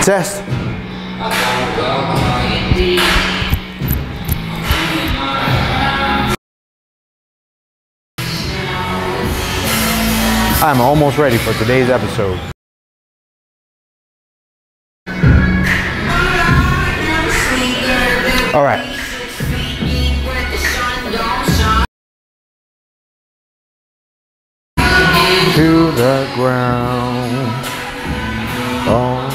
Test. I'm almost ready for today's episode. All right. To the ground. Oh.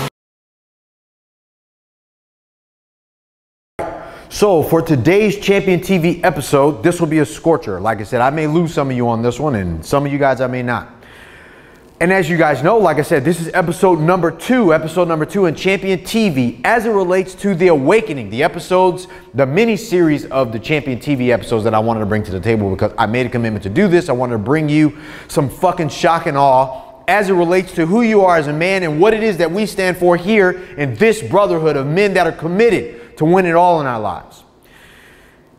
So for today's Champion TV episode, this will be a scorcher. Like I said, I may lose some of you on this one, and some of you guys I may not. And as you guys know, like I said, this is episode number two in Champion TV as it relates to the awakening, the episodes, the mini series of the Champion TV episodes that I wanted to bring to the table because I made a commitment to do this. I wanted to bring you some fucking shock and awe as it relates to who you are as a man and what it is that we stand for here in this brotherhood of men that are committed to win it all in our lives.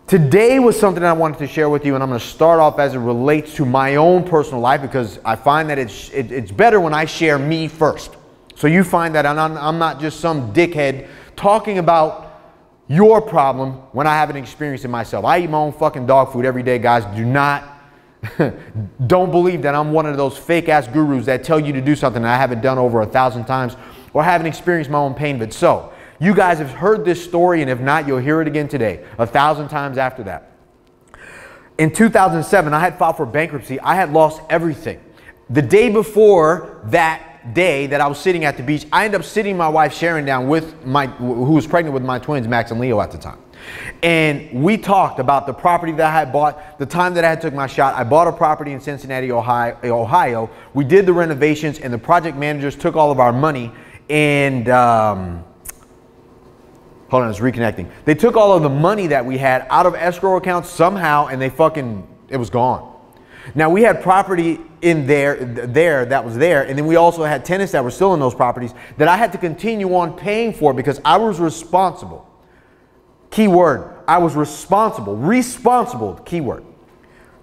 Today was something I wanted to share with you, and I'm going to start off as it relates to my own personal life because I find that it's better when I share me first. So you find that I'm not just some dickhead talking about your problem when I haven't experienced it myself. I eat my own fucking dog food every day, guys. Don't believe that I'm one of those fake ass gurus that tell you to do something that I haven't done over 1,000 times or haven't experienced my own pain of it. So you guys have heard this story, and if not, you'll hear it again today, 1,000 times after that. In 2007, I had filed for bankruptcy. I had lost everything. The day before that day that I was sitting at the beach, I ended up sitting my wife Sharon down with who was pregnant with my twins, Max and Leo at the time. And we talked about the property that I had bought, the time that I had took my shot. I bought a property in Cincinnati, Ohio. We did the renovations, and the project managers took all of our money and hold on, it's reconnecting. They took all of the money that we had out of escrow accounts somehow, and it was gone. Now, we had property in there that was there, and then we also had tenants that were still in those properties that I had to continue on paying for because I was responsible. Key word, I was responsible, keyword,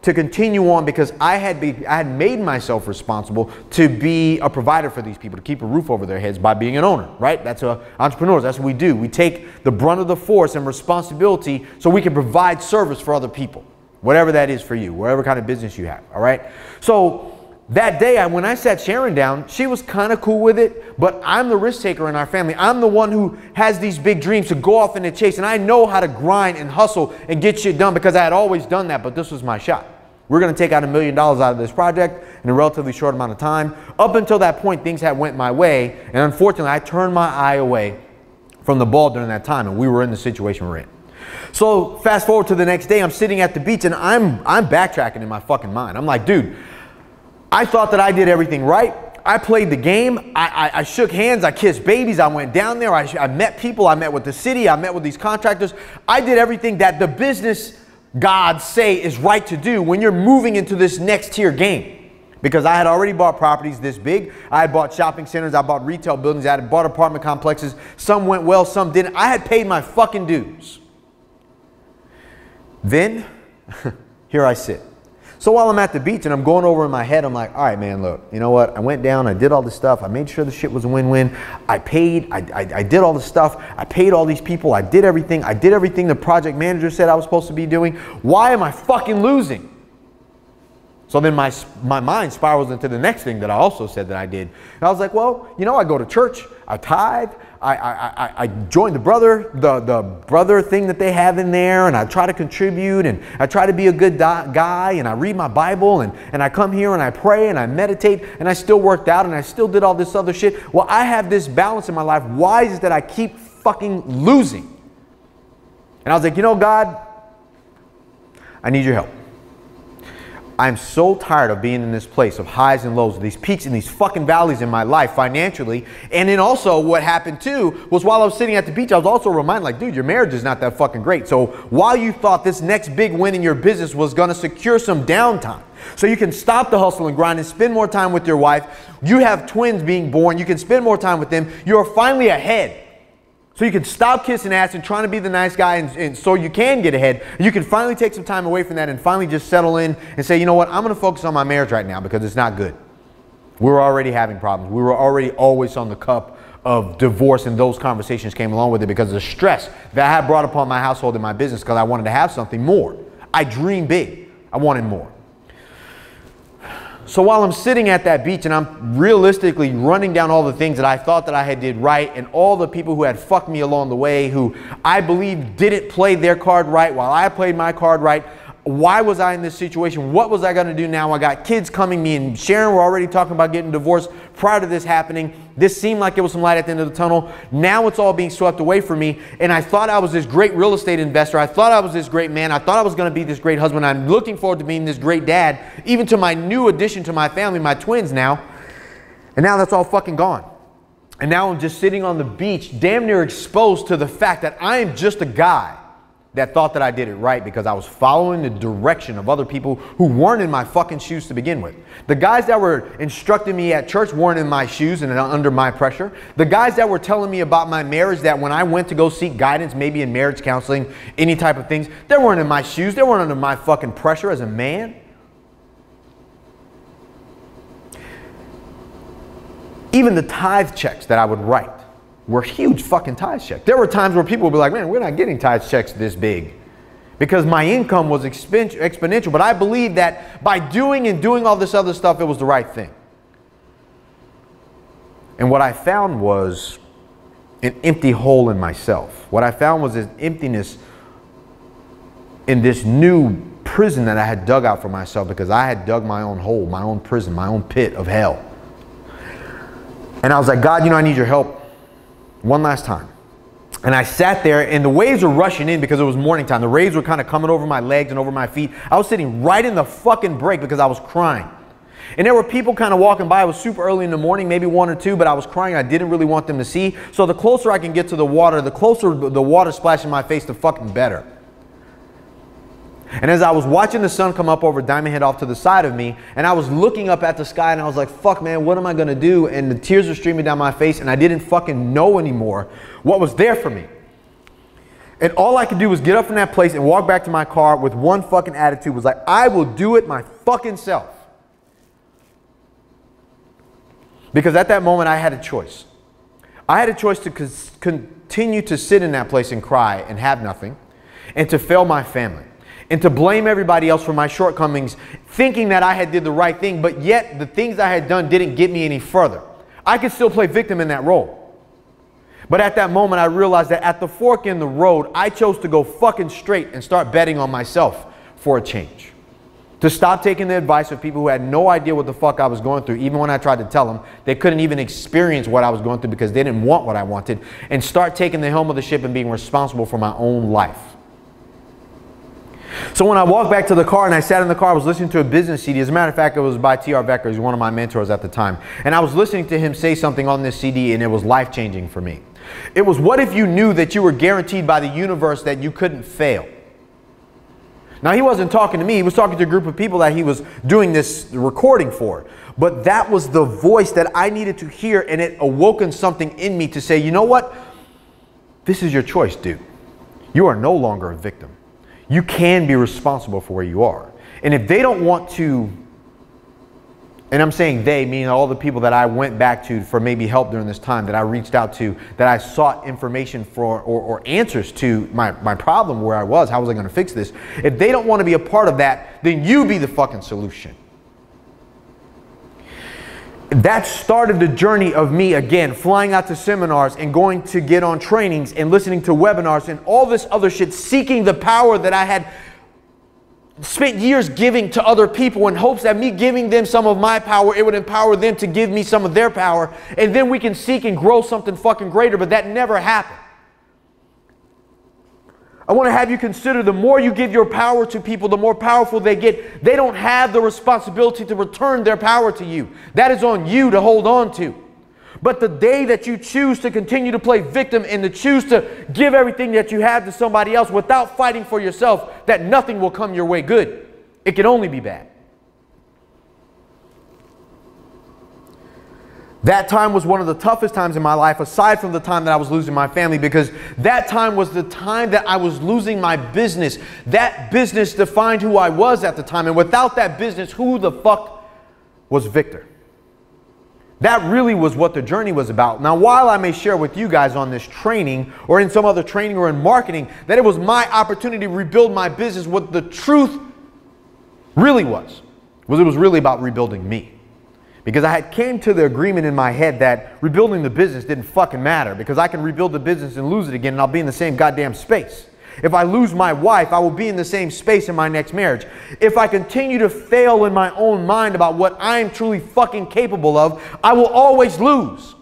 to continue on because I had made myself responsible to be a provider for these people, to keep a roof over their heads by being an owner, right? That's entrepreneurs, that's what we do. We take the brunt of the force and responsibility so we can provide service for other people, whatever that is for you, whatever kind of business you have, all right? So that day, when I sat Sharon down, she was kind of cool with it, but I'm the risk taker in our family. I'm the one who has these big dreams to go off in the chase, and I know how to grind and hustle and get shit done because I had always done that, but this was my shot. We're going to take out $1 million out of this project in a relatively short amount of time. Up until that point, things had went my way. And unfortunately, I turned my eye away from the ball during that time. And we were in the situation we're in. So fast forward to the next day, I'm sitting at the beach and I'm backtracking in my fucking mind. I'm like, dude, I thought that I did everything right. I played the game. I shook hands. I kissed babies. I went down there. I met people. I met with the city. I met with these contractors. I did everything that the business gods say is right to do when you're moving into this next tier game. Because I had already bought properties this big. I had bought shopping centers. I bought retail buildings. I had bought apartment complexes. Some went well, some didn't. I had paid my fucking dues. Then, here I sit. So while I'm at the beach and I'm going over in my head, I'm like, all right, man, look, you know what? I went down, I did all this stuff. I made sure the shit was a win-win. I paid, I did all the stuff. I paid all these people. I did everything. I did everything the project manager said I was supposed to be doing. Why am I fucking losing? So then my mind spirals into the next thing that I also said that I did. And I was like, well, you know, I go to church, I tithe, I join the brother thing that they have in there, and I try to contribute, and I try to be a good guy, and I read my Bible, and I come here and I pray and I meditate, and I still worked out and I still did all this other shit. Well, I have this balance in my life. Why is it that I keep fucking losing? And I was like, you know, God, I need your help. I'm so tired of being in this place of highs and lows, these peaks and these fucking valleys in my life financially. And then also what happened too was while I was sitting at the beach, I was also reminded, like, dude, your marriage is not that fucking great. So while you thought this next big win in your business was going to secure some downtime, so you can stop the hustle and grind and spend more time with your wife, you have twins being born, you can spend more time with them, you're finally ahead. So you can stop kissing ass and trying to be the nice guy, and so you can get ahead. You can finally take some time away from that and finally just settle in and say, you know what, I'm going to focus on my marriage right now because it's not good. We were already having problems. We were already always on the of divorce and those conversations came along with it because of the stress that I had brought upon my household and my business because I wanted to have something more. I dreamed big. I wanted more. So while I'm sitting at that beach and I'm realistically running down all the things that I thought that I had did right and all the people who had fucked me along the way who I believe didn't play their card right while I played my card right, why was I in this situation? What was I going to do now? I got kids coming. Me and Sharon were already talking about getting divorced prior to this happening. This seemed like it was some light at the end of the tunnel. Now it's all being swept away from me. And I thought I was this great real estate investor. I thought I was this great man. I thought I was going to be this great husband. I'm looking forward to being this great dad, even to my new addition to my family, my twins now. And now that's all fucking gone. And now I'm just sitting on the beach, damn near exposed to the fact that I am just a guy that thought that I did it right because I was following the direction of other people who weren't in my fucking shoes to begin with. The guys that were instructing me at church weren't in my shoes and under my pressure. The guys that were telling me about my marriage, that when I went to go seek guidance, maybe in marriage counseling, any type of things, they weren't in my shoes. They weren't under my fucking pressure as a man. Even the tithe checks that I would write were huge fucking tithe checks. There were times where people would be like, man, we're not getting tithe checks this big because my income was exponential. But I believed that by doing all this other stuff, it was the right thing. And what I found was an empty hole in myself. What I found was an emptiness in this new prison that I had dug out for myself because I had dug my own hole, my own prison, my own pit of hell. And I was like, God, you know, I need your help. One last time. And I sat there and the waves were rushing in because it was morning time. The waves were kind of coming over my legs and over my feet. I was sitting right in the fucking break because I was crying. And there were people kind of walking by. It was super early in the morning, maybe 1 or 2, but I was crying. I didn't really want them to see. So the closer I can get to the water, the closer the water splashing my face, the fucking better. And as I was watching the sun come up over Diamond Head off to the side of me, and I was looking up at the sky and I was like, fuck man, what am I going to do? And the tears were streaming down my face and I didn't fucking know anymore what was there for me. And all I could do was get up from that place and walk back to my car with one fucking attitude. Was like, I will do it my fucking self. Because at that moment I had a choice. I had a choice to continue to sit in that place and cry and have nothing, and to fail my family. And to blame everybody else for my shortcomings, thinking that I had did the right thing, but yet the things I had done didn't get me any further. I could still play victim in that role. But at that moment, I realized that at the fork in the road, I chose to go fucking straight and start betting on myself for a change. To stop taking the advice of people who had no idea what the fuck I was going through. Even when I tried to tell them, they couldn't even experience what I was going through because they didn't want what I wanted. And start taking the helm of the ship and being responsible for my own life. So when I walked back to the car and I sat in the car, I was listening to a business CD. As a matter of fact, it was by T.R. Becker. He's one of my mentors at the time. And I was listening to him say something on this CD and it was life-changing for me. It was, what if you knew that you were guaranteed by the universe that you couldn't fail? Now, he wasn't talking to me. He was talking to a group of people that he was doing this recording for. But that was the voice that I needed to hear, and it awoken something in me to say, you know what? This is your choice, dude. You are no longer a victim. You can be responsible for where you are. And if they don't want to, and I'm saying they, meaning all the people that I went back to for maybe help during this time, that I reached out to, that I sought information for or answers to my problem where I was, how was I going to fix this? If they don't want to be a part of that, then you be the fucking solution. That started the journey of me, again, flying out to seminars and going to get on trainings and listening to webinars and all this other shit, seeking the power that I had spent years giving to other people in hopes that me giving them some of my power, it would empower them to give me some of their power. And then we can seek and grow something fucking greater, but that never happened. I want to have you consider, the more you give your power to people, the more powerful they get. They don't have the responsibility to return their power to you. That is on you to hold on to. But the day that you choose to continue to play victim and to choose to give everything that you have to somebody else without fighting for yourself, that nothing will come your way good. It can only be bad. That time was one of the toughest times in my life, aside from the time that I was losing my family, because that time was the time that I was losing my business. That business defined who I was at the time. And without that business, who the fuck was Victor? That really was what the journey was about. Now, while I may share with you guys on this training or in some other training or in marketing that it was my opportunity to rebuild my business, what the truth really was it was really about rebuilding me. Because I had came to the agreement in my head that rebuilding the business didn't fucking matter, because I can rebuild the business and lose it again and I'll be in the same goddamn space. If I lose my wife, I will be in the same space in my next marriage. If I continue to fail in my own mind about what I am truly fucking capable of, I will always lose.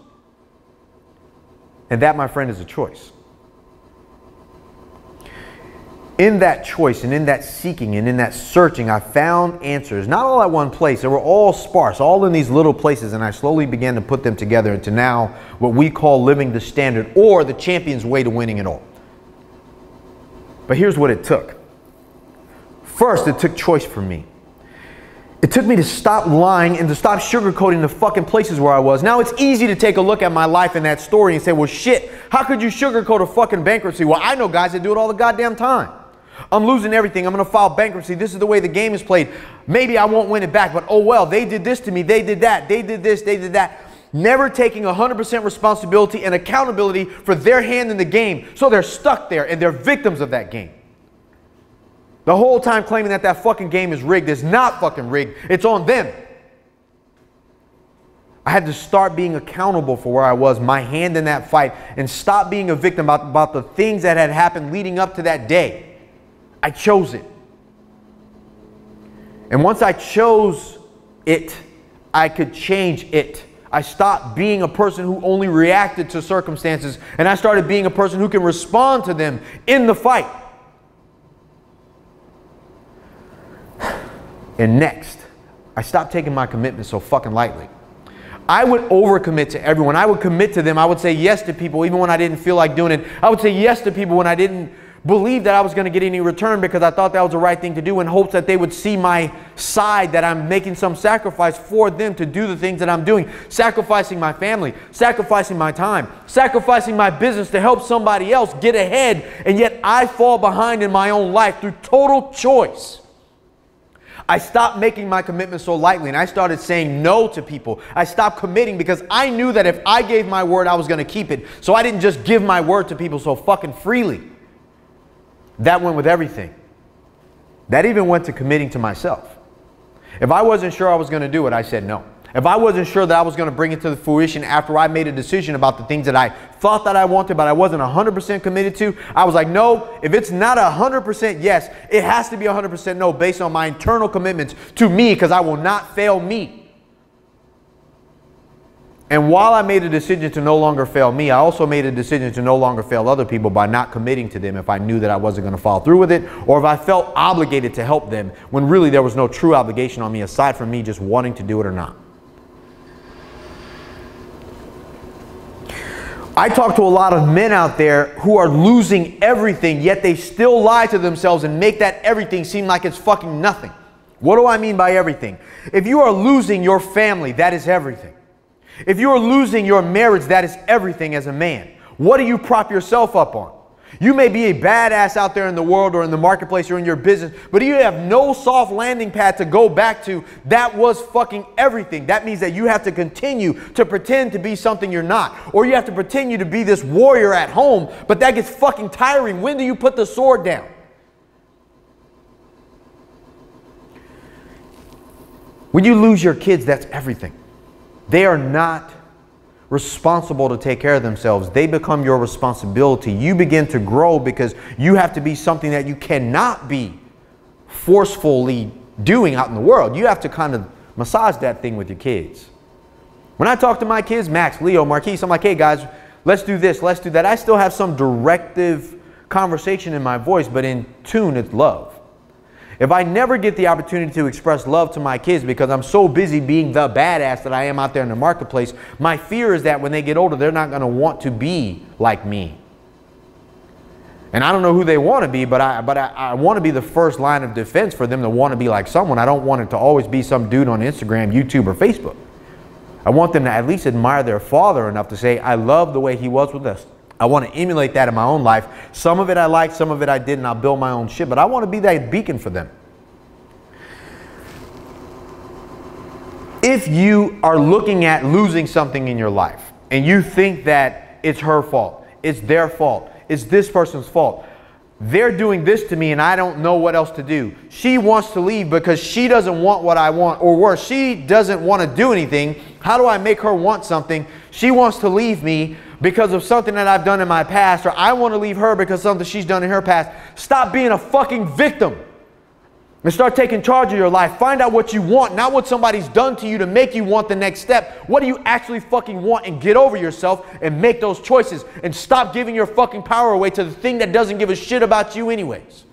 And that, my friend, is a choice. In that choice and in that seeking and in that searching, I found answers, not all at one place. They were all sparse, all in these little places, and I slowly began to put them together into now what we call living the standard, or the champion's way to winning it all. But here's what it took. First, it took choice for me. It took me to stop lying and to stop sugarcoating the fucking places where I was. Now, it's easy to take a look at my life and that story and say, well, shit, how could you sugarcoat a fucking bankruptcy? Well, I know guys that do it all the goddamn time. I'm losing everything. I'm going to file bankruptcy. This is the way the game is played. Maybe I won't win it back, but oh well, they did this to me. They did that. They did this. They did that. Never taking 100% responsibility and accountability for their hand in the game. So they're stuck there and they're victims of that game. The whole time claiming that that fucking game is rigged. It's not fucking rigged. It's on them. I had to start being accountable for where I was, my hand in that fight, and stop being a victim about the things that had happened leading up to that day. I chose it. And once I chose it, I could change it. I stopped being a person who only reacted to circumstances, and I started being a person who can respond to them in the fight. And next, I stopped taking my commitment so fucking lightly. I would overcommit to everyone. I would commit to them. I would say yes to people even when I didn't feel like doing it. I would say yes to people when I didn't believe that I was going to get any return, because I thought that was the right thing to do, in hopes that they would see my side, that I'm making some sacrifice for them to do the things that I'm doing. Sacrificing my family, sacrificing my time, sacrificing my business to help somebody else get ahead, and yet I fall behind in my own life through total choice. I stopped making my commitment so lightly, and I started saying no to people. I stopped committing because I knew that if I gave my word, I was going to keep it. So I didn't just give my word to people so fucking freely. That went with everything. That even went to committing to myself. If I wasn't sure I was going to do it, I said no. If I wasn't sure that I was going to bring it to the fruition after I made a decision about the things that I thought that I wanted, but I wasn't 100% committed to, I was like, no, if it's not 100% yes, it has to be 100% no, based on my internal commitments to me, because I will not fail me. And while I made a decision to no longer fail me, I also made a decision to no longer fail other people by not committing to them if I knew that I wasn't going to follow through with it, or if I felt obligated to help them when really there was no true obligation on me aside from me just wanting to do it or not. I talk to a lot of men out there who are losing everything, yet they still lie to themselves and make that everything seem like it's fucking nothing. What do I mean by everything? If you are losing your family, that is everything. If you are losing your marriage, that is everything as a man. What do you prop yourself up on? You may be a badass out there in the world or in the marketplace or in your business, but you have no soft landing pad to go back to. That was fucking everything. That means that you have to continue to pretend to be something you're not, or you have to pretend to be this warrior at home, but that gets fucking tiring. When do you put the sword down? When you lose your kids, that's everything. They are not responsible to take care of themselves. They become your responsibility. You begin to grow because you have to be something that you cannot be forcefully doing out in the world. You have to kind of massage that thing with your kids. When I talk to my kids, Max, Leo, Marquise, I'm like, hey guys, let's do this, let's do that. I still have some directive conversation in my voice, but in tune, it's love. If I never get the opportunity to express love to my kids because I'm so busy being the badass that I am out there in the marketplace, my fear is that when they get older, they're not going to want to be like me. And I don't know who they want to be, but I want to be the first line of defense for them to want to be like someone. I don't want it to always be some dude on Instagram, YouTube, or Facebook. I want them to at least admire their father enough to say, I love the way he was with us. I want to emulate that in my own life. Some of it I like, some of it I didn't. I'll build my own shit, but I want to be that beacon for them. If you are looking at losing something in your life and you think that it's her fault, it's their fault, it's this person's fault, they're doing this to me and I don't know what else to do. She wants to leave because she doesn't want what I want, or worse, she doesn't want to do anything. How do I make her want something? She wants to leave me because of something that I've done in my past, or I want to leave her because of something she's done in her past. Stop being a fucking victim and start taking charge of your life. Find out what you want, not what somebody's done to you to make you want the next step. What do you actually fucking want? And get over yourself and make those choices and stop giving your fucking power away to the thing that doesn't give a shit about you anyways.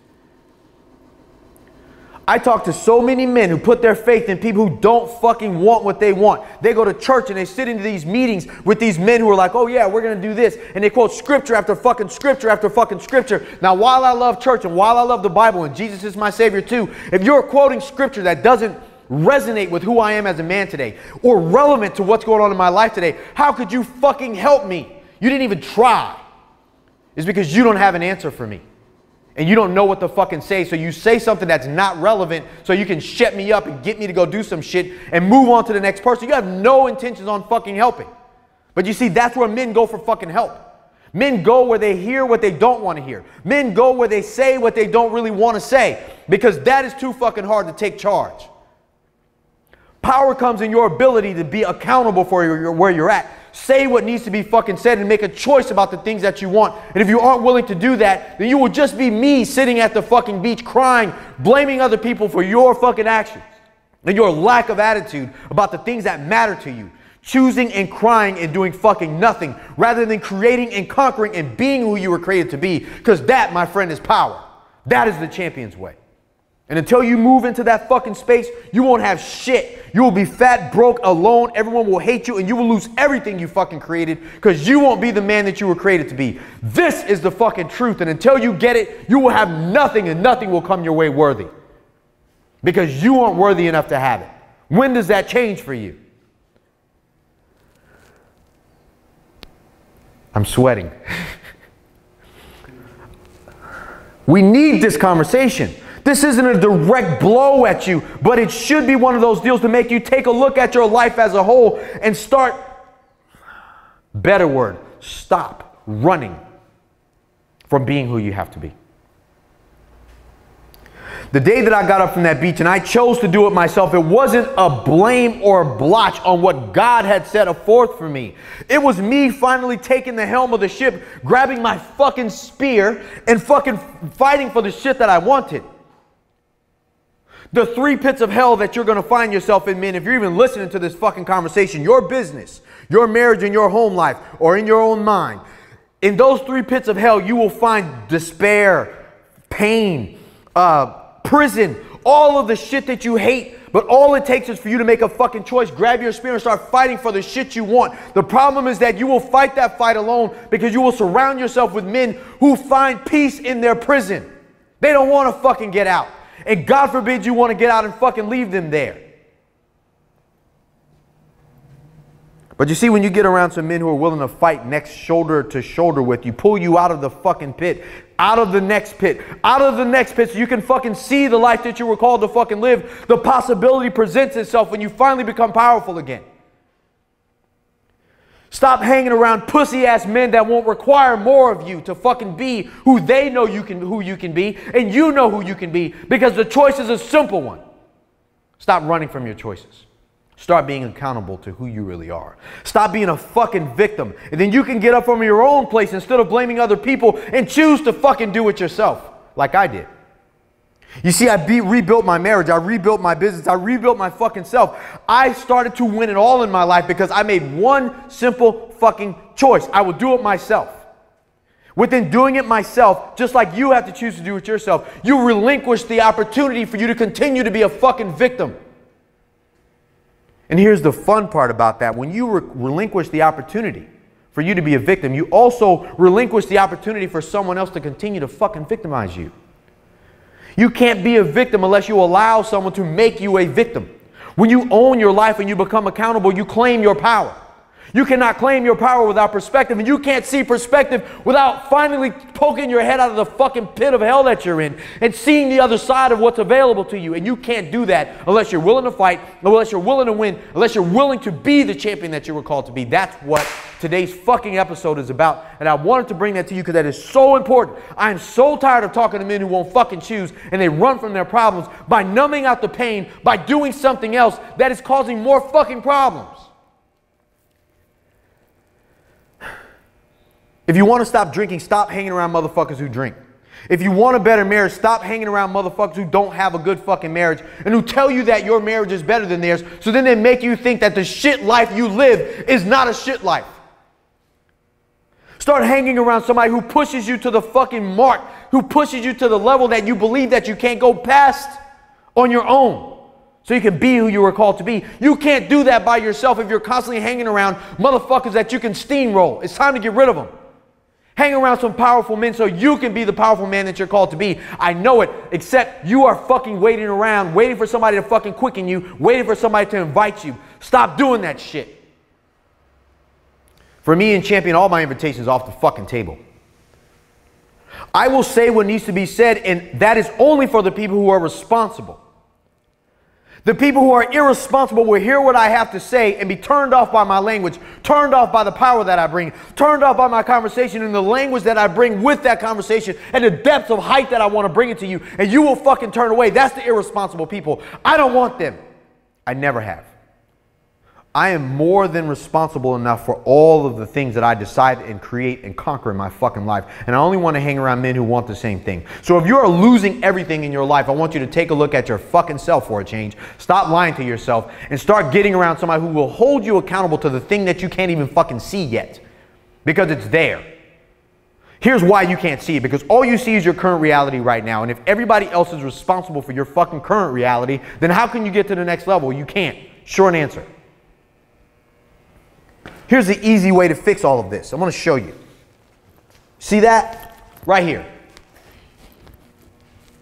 I talk to so many men who put their faith in people who don't fucking want what they want. They go to church and they sit into these meetings with these men who are like, oh yeah, we're going to do this. And they quote scripture after fucking scripture after fucking scripture. Now, while I love church and while I love the Bible and Jesus is my Savior too, if you're quoting scripture that doesn't resonate with who I am as a man today or relevant to what's going on in my life today, how could you fucking help me? You didn't even try. It's because you don't have an answer for me. And you don't know what to fucking say, so you say something that's not relevant so you can shut me up and get me to go do some shit and move on to the next person. You have no intentions on fucking helping. But you see, that's where men go for fucking help. Men go where they hear what they don't want to hear. Men go where they say what they don't really want to say, because that is too fucking hard to take charge. Power comes in your ability to be accountable for where you're at. Say what needs to be fucking said and make a choice about the things that you want. And if you aren't willing to do that, then you will just be me sitting at the fucking beach crying, blaming other people for your fucking actions and your lack of attitude about the things that matter to you. Choosing and crying and doing fucking nothing rather than creating and conquering and being who you were created to be. Because that, my friend, is power. That is the champion's way. And until you move into that fucking space, you won't have shit. You will be fat, broke, alone. Everyone will hate you and you will lose everything you fucking created because you won't be the man that you were created to be. This is the fucking truth. And until you get it, you will have nothing and nothing will come your way worthy because you aren't worthy enough to have it. When does that change for you? I'm sweating. We need this conversation. This isn't a direct blow at you, but it should be one of those deals to make you take a look at your life as a whole and start, better word, stop running from being who you have to be. The day that I got up from that beach and I chose to do it myself, it wasn't a blame or a blotch on what God had set forth for me. It was me finally taking the helm of the ship, grabbing my fucking spear and fucking fighting for the shit that I wanted. The 3 pits of hell that you're going to find yourself in, men, if you're even listening to this fucking conversation, your business, your marriage and your home life, or in your own mind, in those 3 pits of hell, you will find despair, pain, prison, all of the shit that you hate. But all it takes is for you to make a fucking choice, grab your spear and start fighting for the shit you want. The problem is that you will fight that fight alone because you will surround yourself with men who find peace in their prison. They don't want to fucking get out. And God forbid you want to get out and fucking leave them there. But you see, when you get around some men who are willing to fight next shoulder to shoulder with you, pull you out of the fucking pit, out of the next pit, out of the next pit so you can fucking see the life that you were called to fucking live, the possibility presents itself when you finally become powerful again. Stop hanging around pussy-ass men that won't require more of you to fucking be who they know who you can be, and you know who you can be, because the choice is a simple one. Stop running from your choices. Start being accountable to who you really are. Stop being a fucking victim, and then you can get up from your own place instead of blaming other people and choose to fucking do it yourself, like I did. You see, I rebuilt my marriage. I rebuilt my business. I rebuilt my fucking self. I started to win it all in my life because I made one simple fucking choice. I will do it myself. Within doing it myself, just like you have to choose to do it yourself, you relinquish the opportunity for you to continue to be a fucking victim. And here's the fun part about that. When you relinquish the opportunity for you to be a victim, you also relinquish the opportunity for someone else to continue to fucking victimize you. You can't be a victim unless you allow someone to make you a victim. When you own your life and you become accountable, you claim your power. You cannot claim your power without perspective, and you can't see perspective without finally poking your head out of the fucking pit of hell that you're in and seeing the other side of what's available to you. And you can't do that unless you're willing to fight, unless you're willing to win, unless you're willing to be the champion that you were called to be. That's what today's fucking episode is about, and I wanted to bring that to you because that is so important. I am so tired of talking to men who won't fucking choose and they run from their problems by numbing out the pain, by doing something else that is causing more fucking problems. If you want to stop drinking, stop hanging around motherfuckers who drink. If you want a better marriage, stop hanging around motherfuckers who don't have a good fucking marriage and who tell you that your marriage is better than theirs, so then they make you think that the shit life you live is not a shit life. Start hanging around somebody who pushes you to the fucking mark, who pushes you to the level that you believe that you can't go past on your own, so you can be who you were called to be. You can't do that by yourself if you're constantly hanging around motherfuckers that you can steamroll. It's time to get rid of them. Hang around some powerful men so you can be the powerful man that you're called to be. I know it, except you are fucking waiting around, waiting for somebody to fucking quicken you, waiting for somebody to invite you. Stop doing that shit. For me and Champion, all my invitations off the fucking table. I will say what needs to be said, and that is only for the people who are responsible. The people who are irresponsible will hear what I have to say and be turned off by my language, turned off by the power that I bring, turned off by my conversation and the language that I bring with that conversation and the depth of height that I want to bring it to you, and you will fucking turn away. That's the irresponsible people. I don't want them. I never have. I am more than responsible enough for all of the things that I decide and create and conquer in my fucking life. And I only want to hang around men who want the same thing. So if you are losing everything in your life, I want you to take a look at your fucking self for a change. Stop lying to yourself and start getting around somebody who will hold you accountable to the thing that you can't even fucking see yet. Because it's there. Here's why you can't see it. Because all you see is your current reality right now. And if everybody else is responsible for your fucking current reality, then how can you get to the next level? You can't. Short answer. Here's the easy way to fix all of this. I'm going to show you. See that? Right here.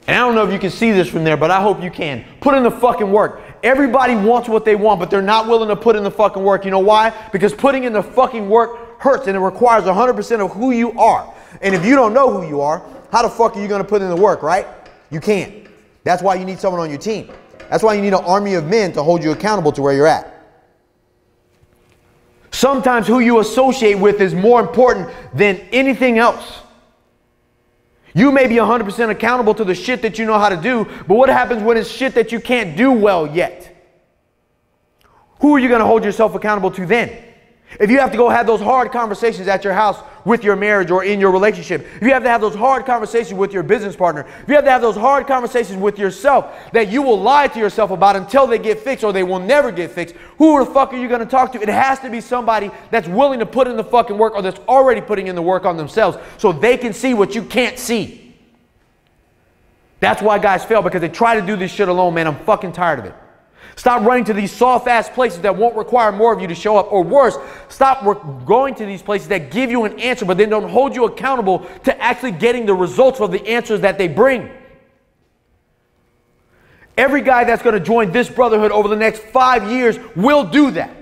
And I don't know if you can see this from there, but I hope you can. Put in the fucking work. Everybody wants what they want, but they're not willing to put in the fucking work. You know why? Because putting in the fucking work hurts, and it requires 100% of who you are. And if you don't know who you are, how the fuck are you going to put in the work, right? You can't. That's why you need someone on your team. That's why you need an army of men to hold you accountable to where you're at. Sometimes who you associate with is more important than anything else. You may be 100% accountable to the shit that you know how to do, but what happens when it's shit that you can't do well yet? Who are you going to hold yourself accountable to then? If you have to go have those hard conversations at your house with your marriage or in your relationship, if you have to have those hard conversations with your business partner, if you have to have those hard conversations with yourself that you will lie to yourself about until they get fixed or they will never get fixed, who the fuck are you going to talk to? It has to be somebody that's willing to put in the fucking work or that's already putting in the work on themselves so they can see what you can't see. That's why guys fail, because they try to do this shit alone, man. I'm fucking tired of it. Stop running to these soft-ass places that won't require more of you to show up. Or worse, stop going to these places that give you an answer but then don't hold you accountable to actually getting the results of the answers that they bring. Every guy that's going to join this brotherhood over the next 5 years will do that.